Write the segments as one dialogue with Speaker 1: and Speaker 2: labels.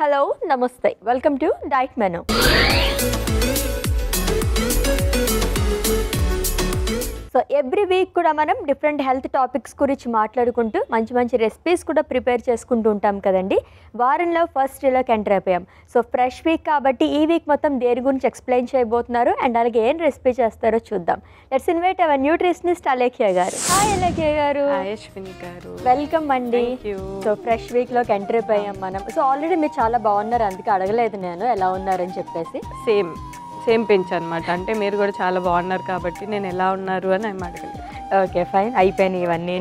Speaker 1: Hello నమస్తే welcome to diet menu. So every week కూడా మనం డిఫరెంట్ హెల్త్ టాపిక్స్ గురించి మాట్లాడుకుంటూ మంచి మంచి రెసిపీస్ కూడా ప్రిపేర్ చేసుకుంటూ ఉంటాం కదండి. వారంలో ఫస్ట్ డేలోకి ఎంటర్ అయిపోయాం. సో ఫ్రెష్ వీక్ కాబట్టి ఈ వీక్ మొత్తం దేని గురించి ఎక్స్ప్లెయిన్ చేయబోతున్నారు అండ్ అలాగే ఏం రెసిపీ చేస్తారో చూద్దాం. Let's invite our nutritionist Alekhya గారు. హాయ్ అలేఖ్య గారు.
Speaker 2: అశ్విని గారు,
Speaker 1: వెల్కమ్ అండి. సో ఫ్రెష్ వీక్లోకి ఎంటర్ అయిపోయాం మనం. సో ఆల్రెడీ మీరు చాలా బాగున్నారు, అందుకే అడగలేదు నేను ఎలా ఉన్నారని చెప్పేసి.
Speaker 2: సేమ్ పెంచ్ అనమాట. అంటే మీరు కూడా చాలా బాగున్నారు కాబట్టి నేను ఎలా ఉన్నారు అని ఏం అడగలేదు.
Speaker 1: ఓకే ఫైన్, అయిపోయినాయి ఇవన్నీ.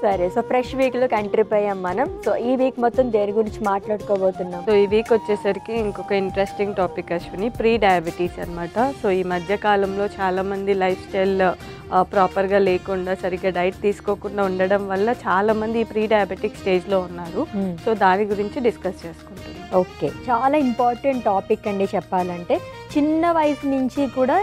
Speaker 1: సరే, సో ఫ్రెష్ వీక్లోకి ఎంటర్ అయిపోయాం మనం. సో ఈ వీక్ మొత్తం దేని గురించి మాట్లాడుకోబోతున్నాం?
Speaker 2: సో ఈ వీక్ వచ్చేసరికి ఇంకొక interesting topic Ashwini, pre diabetes అనమాట. సో ఈ మధ్య కాలంలో చాలామంది లైఫ్ స్టైల్ ప్రాపర్గా లేకుండా సరిగ్గా డైట్ తీసుకోకుండా ఉండడం వల్ల చాలామంది ఈ ప్రీ డయాబెటిక్ స్టేజ్లో ఉన్నారు. సో దాని గురించి డిస్కస్ చేసుకుంటున్నాం.
Speaker 1: ఓకే, చాలా ఇంపార్టెంట్ టాపిక్ అండి. చెప్పాలంటే చిన్న వయసు నుంచి కూడా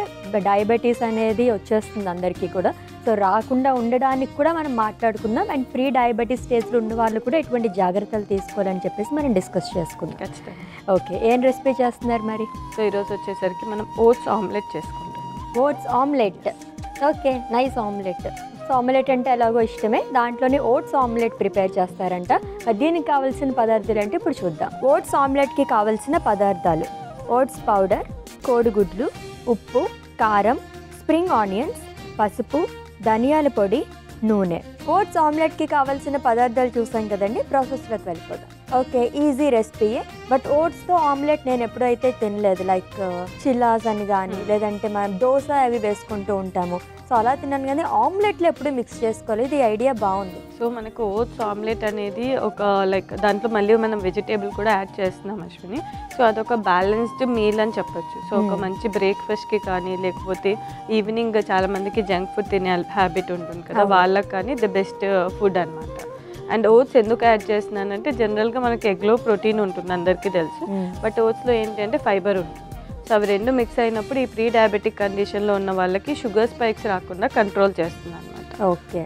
Speaker 1: డయాబెటీస్ అనేది వచ్చేస్తుంది అందరికీ కూడా. సో రాకుండా ఉండడానికి కూడా మనం మాట్లాడుకుందాం అండ్ ప్రీ డయాబెటీస్ స్టేజ్లో ఉన్న వాళ్ళు కూడా ఎటువంటి జాగ్రత్తలు తీసుకోవాలని చెప్పేసి మనం డిస్కస్ చేసుకుందాం.
Speaker 2: ఖచ్చితంగా.
Speaker 1: ఓకే, ఏం రెసిపీ చేస్తున్నారు మరి?
Speaker 2: సో ఈరోజు వచ్చేసరికి మనం ఓట్స్ ఆమ్లెట్ చేసుకుంటున్నాం.
Speaker 1: Oats omelette, okay nice omelette. So omelette అంటే ఎలాగో ఇష్టమే, దాంట్లోనే ఓట్స్ ఆమ్లెట్ ప్రిపేర్ చేస్తారంట. దీనికి కావాల్సిన పదార్థాలు అంటే ఇప్పుడు చూద్దాం. ఓట్స్ ఆమ్లెట్కి కావాల్సిన పదార్థాలు: ఓట్స్ పౌడర్, కోడిగుడ్లు, ఉప్పు, కారం, స్ప్రింగ్ ఆనియన్స్, పసుపు, ధనియాల పొడి, నూనె. ఓట్స్ ఆమ్లెట్కి కావాల్సిన పదార్థాలు చూసాం కదండి, ప్రాసెస్లోకి వెళ్ళిపోదాం. ఓకే, ఈజీ రెసిపీయే. బట్ ఓట్స్తో ఆమ్లెట్ నేను ఎప్పుడైతే తినలేదు. లైక్ చిల్లాస్ అని కానీ లేదంటే మనం దోశ అవి వేసుకుంటూ ఉంటాము. సో అలా తిన్నాను కానీ ఆమ్లెట్లో ఎప్పుడు మిక్స్ చేసుకోలేదు. ఈ ఐడియా బాగుంది.
Speaker 2: సో మనకు ఓట్స్ ఆమ్లెట్ అనేది ఒక లైక్ దాంట్లో మళ్ళీ మనం వెజిటేబుల్ కూడా యాడ్ చేస్తున్నాం అశ్విని. సో అదొక బ్యాలెన్స్డ్ మీల్ అని చెప్పొచ్చు. సో ఒక మంచి బ్రేక్ఫాస్ట్కి కానీ లేకపోతే ఈవినింగ్ చాలామందికి జంక్ ఫుడ్ తినే హ్యాబిట్ ఉంటుంది కదా, వాళ్ళకి కానీ ది బెస్ట్ ఫుడ్ అనమాట. అండ్ ఓట్స్ ఎందుకు యాడ్ చేస్తున్నానంటే జనరల్గా మనకి ఎగ్లో ప్రోటీన్ ఉంటుంది అందరికీ తెలుసు, బట్ ఓట్స్లో ఏంటి అంటే ఫైబర్ ఉంటుంది. సో అవి రెండు మిక్స్ అయినప్పుడు ఈ ప్రీ డయాబెటిక్ కండిషన్లో ఉన్న వాళ్ళకి షుగర్ స్పైక్స్ రాకుండా కంట్రోల్ చేస్తుంది అనమాట.
Speaker 1: ఓకే,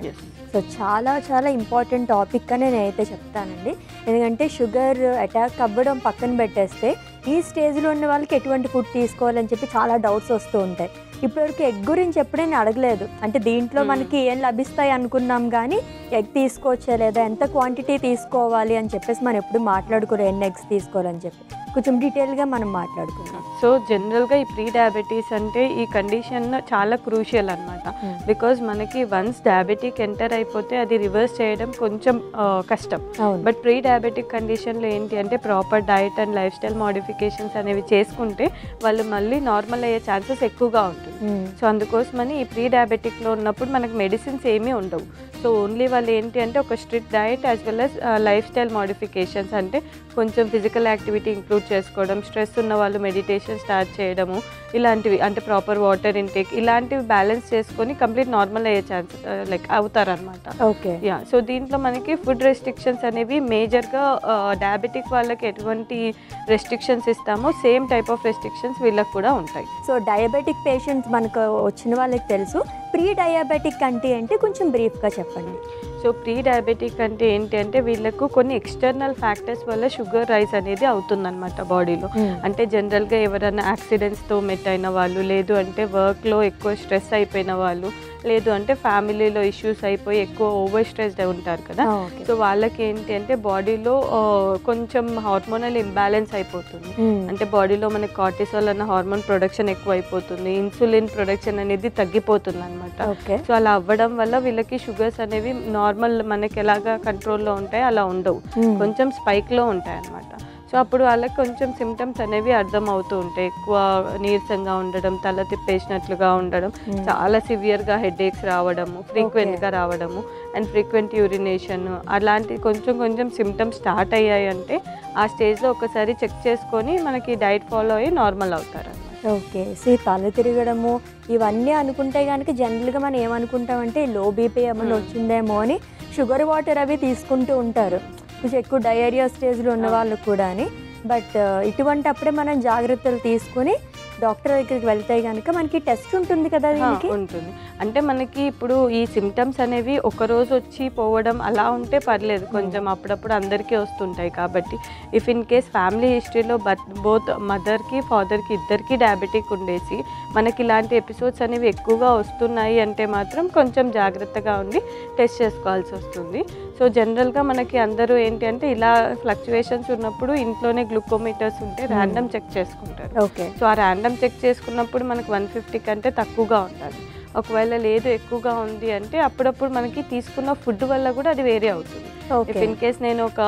Speaker 1: సో చాలా చాలా ఇంపార్టెంట్ టాపిక్ అని నేనైతే చెప్తానండి. ఎందుకంటే షుగర్ అటాక్ అవ్వడం పక్కన పెట్టేస్తే ఈ స్టేజ్లో ఉన్న వాళ్ళకి ఎటువంటి ఫుడ్ తీసుకోవాలని చెప్పి చాలా డౌట్స్ వస్తూ ఉంటాయి. ఇప్పటివరకు ఎగ్ గురించి ఎప్పుడైనా అడగలేదు. అంటే దీంట్లో మనకి ఏం లభిస్తాయి అనుకున్నాం కానీ ఎగ్ తీసుకోవచ్చా లేదా, ఎంత క్వాంటిటీ తీసుకోవాలి అని చెప్పేసి మనం ఎప్పుడు మాట్లాడుకోలేదు. ఎన్ని ఎగ్స్ తీసుకోవాలని చెప్పి కొంచెం డీటెయిల్గా మనం మాట్లాడుకున్నాం.
Speaker 2: సో జనరల్గా ఈ ప్రీ డయాబెటీస్ అంటే ఈ కండిషన్ చాలా క్రూషియల్ అనమాట. బికాజ్ మనకి వన్స్ డయాబెటిక్ ఎంటర్ అయిపోతే అది రివర్స్ చేయడం కొంచెం కష్టం. బట్ ప్రీ డయాబెటిక్ కండిషన్లో ఏంటి అంటే proper diet and life style modifications అనేవి చేసుకుంటే వాళ్ళు మళ్ళీ నార్మల్ అయ్యే ఛాన్సెస్ ఎక్కువగా ఉంటుంది. సో అందుకోసమని ఈ ప్రీ డయాబెటిక్లో ఉన్నప్పుడు మనకు మెడిసిన్స్ ఏమీ ఉండవు. సో ఓన్లీ వాళ్ళు ఏంటి అంటే ఒక strict diet as well as lifestyle modifications, అంటే కొంచెం ఫిజికల్ యాక్టివిటీ ఇంక్లూడ్ చేసుకోవడం, స్ట్రెస్ ఉన్న వాళ్ళు మెడిటేషన్ స్టార్ట్ చేయడము, ఇలాంటివి అంటే ప్రాపర్ వాటర్ ఇంటేక్, ఇలాంటివి బ్యాలెన్స్ చేసుకొని కంప్లీట్ నార్మల్ అయ్యే ఛాన్స్ లైక్ అవుతారనమాట.
Speaker 1: Okay,
Speaker 2: yeah. సో దీంట్లో మనకి ఫుడ్ రెస్ట్రిక్షన్స్ అనేవి మేజర్గా డయాబెటిక్ వాళ్ళకి ఎటువంటి రెస్ట్రిక్షన్స్ ఇస్తామో సేమ్ టైప్ ఆఫ్ రెస్ట్రిక్షన్స్ వీళ్ళకి కూడా ఉంటాయి.
Speaker 1: సో డయాబెటిక్ పేషెంట్స్ మనకు వచ్చిన వాళ్ళకి తెలుసు. ప్రీ డయాబెటిక్ అంటే ఏంటి కొంచెం బ్రీఫ్గా చెప్పండి.
Speaker 2: సో ప్రీ డయాబెటిక్ అంటే ఏంటి అంటే వీళ్ళకు కొన్ని ఎక్స్టర్నల్ ఫ్యాక్టర్స్ వల్ల షుగర్ రైజ్ అనేది అవుతుందన్నమాట బాడీలో. అంటే జనరల్గా ఎవరైనా యాక్సిడెంట్స్తో మెట్ అయిన వాళ్ళు, లేదు అంటే వర్క్లో ఎక్కువ స్ట్రెస్ అయిపోయిన వాళ్ళు, లేదు అంటే ఫ్యామిలీలో ఇష్యూస్ అయిపోయి ఎక్కువ ఓవర్ స్ట్రెస్డ్ ఉంటారు కదా. సో వాళ్ళకి ఏంటి అంటే బాడీలో కొంచెం హార్మోనల్ ఇంబ్యాలెన్స్ అయిపోతుంది. అంటే బాడీలో మనకి కార్టిసాల్ అన్న హార్మోన్ ప్రొడక్షన్ ఎక్కువ అయిపోతుంది, ఇన్సులిన్ ప్రొడక్షన్ అనేది తగ్గిపోతుంది అనమాట. సో అలా అవ్వడం వల్ల వీళ్ళకి షుగర్స్ అనేవి నార్మల్ మనకి ఎలాగా కంట్రోల్లో ఉంటాయి అలా ఉండవు, కొంచెం స్పైక్లో ఉంటాయి అన్నమాట. సో అప్పుడు వాళ్ళకి కొంచెం సిమ్టమ్స్ అనేవి అర్థం అవుతూ ఉంటాయి. ఎక్కువ నీరసంగా ఉండడం, తల తిప్పేసినట్లుగా ఉండడం, చాలా సివియర్గా హెడేక్స్ రావడము, ఫ్రీక్వెంట్గా రావడము అండ్ ఫ్రీక్వెంట్ యూరినేషన్, అలాంటి కొంచెం సిమ్టమ్స్ స్టార్ట్ అయ్యాయి అంటే ఆ స్టేజ్లో ఒకసారి చెక్ చేసుకొని మనకి డైట్ ఫాలో అయ్యి నార్మల్ అవుతారు.
Speaker 1: ఓకే, సో తల తిరగడము ఇవన్నీ అనుకుంటే కనుక జనరల్గా మనం ఏమనుకుంటామంటే లో బీపీ ఏమైనా వచ్చిందేమో అని షుగర్ వాటర్ అవి తీసుకుంటూ ఉంటారు. కొంచెం ఎక్కువ డయేరియా స్టేజ్లో ఉన్న వాళ్ళు కూడా అని. బట్ ఇటువంటి అప్పుడే మనం జాగ్రత్తలు తీసుకుని డాక్టర్ దగ్గరికి వెళ్తే కనుక మనకి టెస్ట్ ఉంటుంది కదా దీనికి.
Speaker 2: ఉంటుంది. అంటే మనకి ఇప్పుడు ఈ సిమ్టమ్స్ అనేవి ఒక రోజు వచ్చి పోవడం అలా ఉంటే పర్లేదు, కొంచెం అప్పుడప్పుడు అందరికీ వస్తుంటాయి. కాబట్టి ఇఫ్ ఇన్ కేస్ ఫ్యామిలీ హిస్టరీలో బోత్ మదర్కి ఫాదర్కి ఇద్దరికి డయాబెటిక్ ఉండేసి మనకి ఇలాంటి ఎపిసోడ్స్ అనేవి ఎక్కువగా వస్తున్నాయి అంటే మాత్రం కొంచెం జాగ్రత్తగా ఉండి టెస్ట్ చేసుకోవాల్సి వస్తుంది. సో జనరల్గా మనకి అందరూ ఏంటి అంటే ఇలా ఫ్లక్చువేషన్స్ ఉన్నప్పుడు ఇంట్లోనే గ్లూకోమీటర్స్ ఉంటే ర్యాండమ్ చెక్ చేసుకుంటారు.
Speaker 1: ఓకే.
Speaker 2: సో ఆ ర్యాండమ్ చెక్ చేసుకున్నప్పుడు మనకు 150 కంటే తక్కువగా ఉండాలి. ఒకవేళ లేదు ఎక్కువగా ఉంది అంటే అప్పుడప్పుడు మనకి తీసుకున్న ఫుడ్ వల్ల కూడా అది వేరే అవుతుంది. ఇఫ్ ఇన్ కేస్ నేను ఒక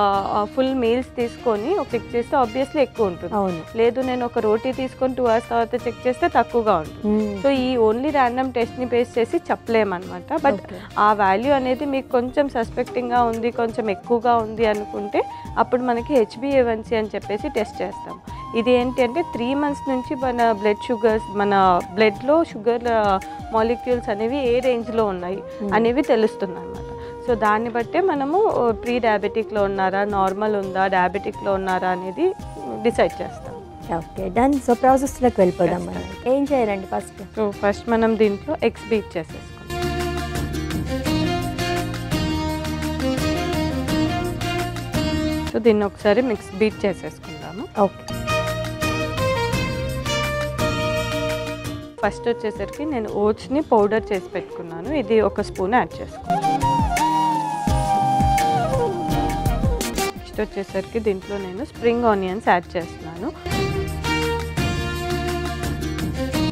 Speaker 2: ఫుల్ మీల్స్ తీసుకొని చెక్ చేస్తే ఆబ్వియస్లీ ఎక్కువ ఉంటుంది. లేదు నేను ఒక రోటీ తీసుకొని 2 hours తర్వాత చెక్ చేస్తే తక్కువగా ఉంటుంది. సో ఈ ఓన్లీ ర్యాండమ్ టెస్ట్ని బేస్ చేసి చెప్పలేమన్నమాట. బట్ ఆ వాల్యూ అనేది మీకు కొంచెం సస్పెక్టింగ్గా ఉంది, కొంచెం ఎక్కువగా ఉంది అనుకుంటే అప్పుడు మనకి HbA1c అని చెప్పేసి టెస్ట్ చేస్తాం. ఇది ఏంటి అంటే 3 months నుంచి మన బ్లడ్ షుగర్స్, మన బ్లడ్లో షుగర్ మాలిక్యూల్స్ అనేవి ఏ రేంజ్లో ఉన్నాయి అనేవి తెలుస్తుంది అన్నమాట. సో దాన్ని బట్టే మనము ప్రీ డయాబెటిక్లో ఉన్నారా, నార్మల్ ఉందా, డయాబెటిక్లో ఉన్నారా అనేది డిసైడ్ చేస్తాం.
Speaker 1: Okay done. సో ప్రాసెస్లోకి వెళ్ళిపోదాం. మనం ఏం చేయాలండి ఫస్ట్?
Speaker 2: సో ఫస్ట్ మనం దీంట్లో ఎగ్స్ బీట్ చేసేసుకుంటాం. సో దీన్ని ఒకసారి మిక్స్ బీట్ చేసేసుకుందాము.
Speaker 1: ఓకే.
Speaker 2: ఫస్ట్ వచ్చేసరికి నేను ఓట్స్ని పౌడర్ చేసి పెట్టుకున్నాను. ఇది 1 స్పూన్ యాడ్ చేసుకున్నాను. నెక్స్ట్ వచ్చేసరికి దీంట్లో నేను స్ప్రింగ్ ఆనియన్స్ యాడ్ చేస్తున్నాను.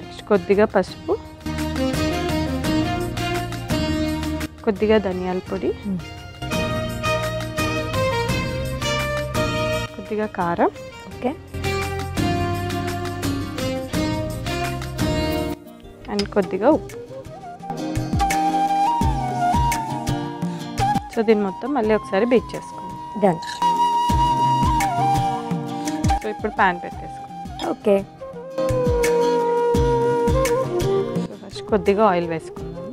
Speaker 2: నెక్స్ట్ కొద్దిగా పసుపు, కొద్దిగా ధనియాల పొడి, కొద్దిగా కారం,
Speaker 1: ఓకే,
Speaker 2: అండ్ కొద్దిగా ఉప్పు. సో దీన్ని మొత్తం మళ్ళీ ఒకసారి బీట్ చేసుకుందాం.
Speaker 1: డన్.
Speaker 2: సో ఇప్పుడు ప్యాన్ పెట్టేసుకుందాం.
Speaker 1: ఓకే.
Speaker 2: సో ఫస్ట్ కొద్దిగా ఆయిల్ వేసుకుందాం.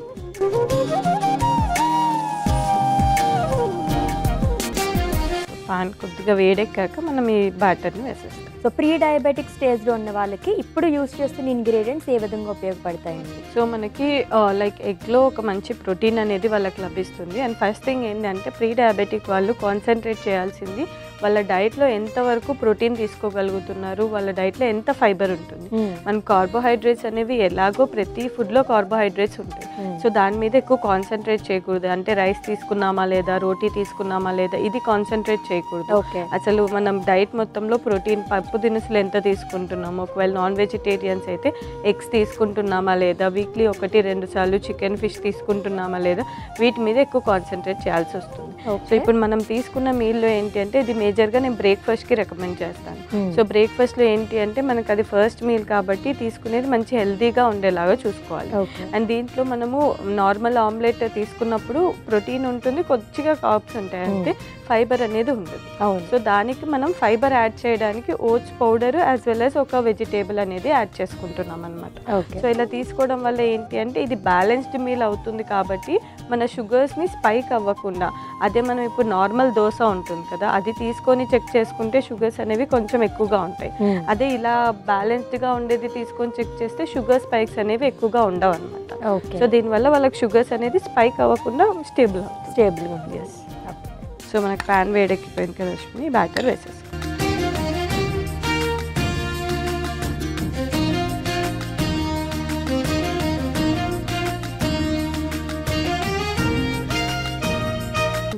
Speaker 2: పాన్ కొద్దిగా వేడెక్కాక మనం ఈ బ్యాటర్ని వేసేస్తాం.
Speaker 1: సో ప్రీ డయాబెటిక్ స్టేజ్లో ఉన్న వాళ్ళకి ఇప్పుడు యూస్ చేస్తున్న ఇంగ్రీడియంట్స్ ఏ విధంగా ఉపయోగపడతాయండి?
Speaker 2: సో మనకి లైక్ ఎగ్లో ఒక మంచి ప్రోటీన్ అనేది వాళ్ళకి లభిస్తుంది. అండ్ ఫస్ట్ థింగ్ ఏంటంటే ప్రీ డయాబెటిక్ వాళ్ళు కాన్సన్ట్రేట్ చేయాల్సింది వాళ్ళ డైట్లో ఎంతవరకు ప్రోటీన్ తీసుకోగలుగుతున్నారు, వాళ్ళ డైట్లో ఎంత ఫైబర్ ఉంటుంది. మన కార్బోహైడ్రేట్స్ అనేవి ఎలాగో ప్రతి ఫుడ్లో కార్బోహైడ్రేట్స్ ఉంటాయి. సో దాని మీద ఎక్కువ కాన్సన్ట్రేట్ చేయకూడదు. అంటే రైస్ తీసుకున్నామా లేదా, రోటీ తీసుకున్నామా లేదా, ఇది కాన్సన్ట్రేట్ చేయకూడదు. అసలు మనం డైట్ మొత్తంలో ప్రోటీన్, పప్పు దినుసులు ఎంత తీసుకుంటున్నాము, ఒకవేళ నాన్ వెజిటేరియన్స్ అయితే ఎగ్స్ తీసుకుంటున్నామా లేదా, వీక్లీ 1-2 సార్లు చికెన్, ఫిష్ తీసుకుంటున్నామా లేదా, వీటి మీద ఎక్కువ కాన్సన్ట్రేట్ చేయాల్సి వస్తుంది. సో ఇప్పుడు మనం తీసుకున్న మీల్లో ఏంటి అంటే ఇది మేజర్గా నేను బ్రేక్ఫాస్ట్కి రికమెండ్ చేస్తాను. సో బ్రేక్ఫాస్ట్లో ఏంటి అంటే మనకు అది ఫస్ట్ మీల్ కాబట్టి తీసుకునేది మంచి హెల్తీగా ఉండేలాగా చూసుకోవాలి. అండ్ దీంట్లో మనము నార్మల్ ఆమ్లెట్ తీసుకున్నప్పుడు ప్రోటీన్ ఉంటుంది, కొద్దిగా కార్బ్స్ ఉంటాయి, అంటే ఫైబర్ అనేది ఉండదు. సో దానికి మనం ఫైబర్ యాడ్ చేయడానికి oats powder as well as ఒక వెజిటేబుల్ అనేది యాడ్ చేసుకుంటున్నాం అనమాట. సో ఇలా తీసుకోవడం వల్ల ఏంటి అంటే ఇది బ్యాలెన్స్డ్ మీల్ అవుతుంది కాబట్టి మన షుగర్స్ని స్పైక్ అవ్వకుండా, అదే మనం ఇప్పుడు నార్మల్ దోశ ఉంటుంది కదా, అది తీసుకొని చెక్ చేసుకుంటే షుగర్స్ అనేవి కొంచెం ఎక్కువగా ఉంటాయి. అదే ఇలా బ్యాలెన్స్డ్గా ఉండేది తీసుకొని చెక్ చేస్తే షుగర్ స్పైక్స్ అనేవి ఎక్కువగా ఉండవు అనమాట. సో దీనివల్ల వాళ్ళకి షుగర్స్ అనేది స్పైక్ అవ్వకుండా స్టేబుల్గా
Speaker 1: ఉంది.
Speaker 2: సో మనకి ప్యాన్ వేడెక్కిపోయింది కదా రష్మి, బ్యాటర్ వేసేస్తాం.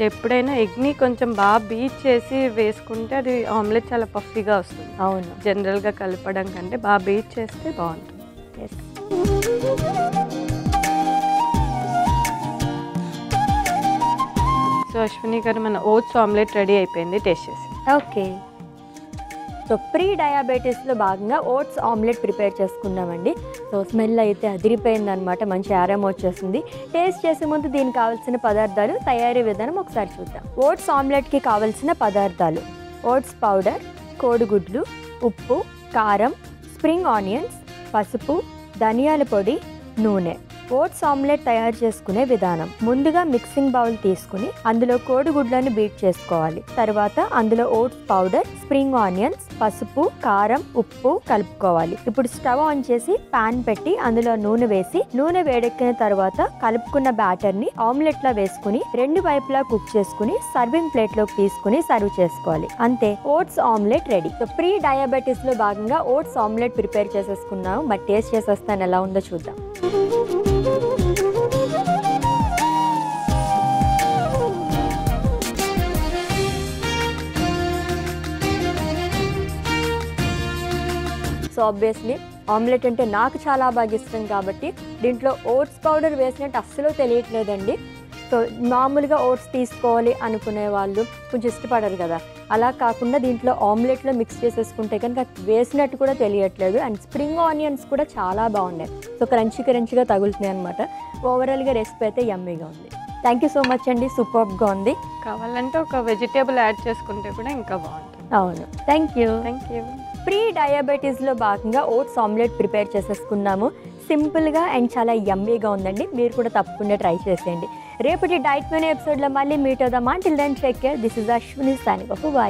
Speaker 2: ఎప్పుడైనా ఎగ్ని కొంచెం బాగా బీట్ చేసి వేసుకుంటే అది ఆమ్లెట్ చాలా పఫీగా వస్తుంది.
Speaker 1: అవును,
Speaker 2: జనరల్గా కలపడం కంటే బాగా బీట్ చేస్తే బాగుంటుంది. సో అశ్విని గారు మన ఓట్స్ ఆమ్లెట్ రెడీ అయిపోయింది, టేస్ట్ చేసి.
Speaker 1: ఓకే. సో ప్రీ డయాబెటీస్లో భాగంగా ఓట్స్ ఆమ్లెట్ ప్రిపేర్ చేసుకున్నామండి. సో స్మెల్ అయితే అదిరిపోయిందనమాట, మంచి ఆరామ్ వచ్చేసింది. టేస్ట్ చేసే ముందు దీనికి కావాల్సిన పదార్థాలు, తయారీ విధానం ఒకసారి చూద్దాం. ఓట్స్ ఆమ్లెట్కి కావాల్సిన పదార్థాలు: ఓట్స్ పౌడర్, కోడిగుడ్లు, ఉప్పు, కారం, స్ప్రింగ్ ఆనియన్స్, పసుపు, ధనియాల పొడి, నూనె. ఓట్స్ ఆమ్లెట్ తయారు చేసుకునే విధానం. ముందుగా మిక్సింగ్ బౌల్ తీసుకుని అందులో కోడిగుడ్లను బీట్ చేసుకోవాలి. తర్వాత అందులో ఓట్స్ పౌడర్, స్ప్రింగ్ ఆనియన్స్, పసుపు, కారం, ఉప్పు కలుపుకోవాలి. ఇప్పుడు స్టవ్ ఆన్ చేసి పాన్ పెట్టి అందులో నూనె వేసి నూనె వేడెక్కిన తర్వాత కలుపుకున్న బ్యాటర్ ని ఆమ్లెట్ లా వేసుకుని 2 వైపులా కుక్ చేసుకుని సర్వింగ్ ప్లేట్ లోకి తీసుకుని సర్వ్ చేసుకోవాలి. అంతే, oats omelette ready. So prediabetes లో భాగంగా ఓట్స్ ఆమ్లెట్ ప్రిపేర్ చేసేసుకున్నాము. మరి టేస్ట్ చేసేస్తాను ఎలా ఉందో చూద్దాం. సో ఆబ్వియస్లీ ఆమ్లెట్ అంటే నాకు చాలా బాగా ఇష్టం కాబట్టి దీంట్లో ఓట్స్ పౌడర్ వేసినట్టు అస్సలు తెలియట్లేదండి. సో మామూలుగా ఓట్స్ తీసుకోవాలి అనుకునే వాళ్ళు కొంచెం ఇష్టపడరు కదా, అలా కాకుండా దీంట్లో ఆమ్లెట్లో మిక్స్ చేసేసుకుంటే కనుక వేసినట్టు కూడా తెలియట్లేదు. అండ్ స్ప్రింగ్ ఆనియన్స్ కూడా చాలా బాగున్నాయి. సో క్రంచిగా తగులుతున్నాయి అనమాట. ఓవరాల్గా రెసిపీ అయితే యమ్మీగా ఉంది. థ్యాంక్ యూ సో మచ్ అండి, సూపర్గా ఉంది.
Speaker 2: కావాలంటే ఒక వెజిటేబుల్ యాడ్ చేసుకుంటే కూడా ఇంకా బాగుంటుంది.
Speaker 1: అవును, థ్యాంక్ యూ. ప్రీ డయాబెటీస్లో భాగంగా ఓట్స్ ఆమ్లెట్ ప్రిపేర్ చేసేసుకున్నాము. సింపుల్గా అండ్ చాలా యమ్మీగా ఉందండి. మీరు కూడా తప్పకుండా ట్రై చేసేయండి. రేపటి డైట్ మెనూ ఎపిసోడ్లో మళ్ళీ మీట్ అవుదామా. Till then take care. This is Ashwini signing off. By.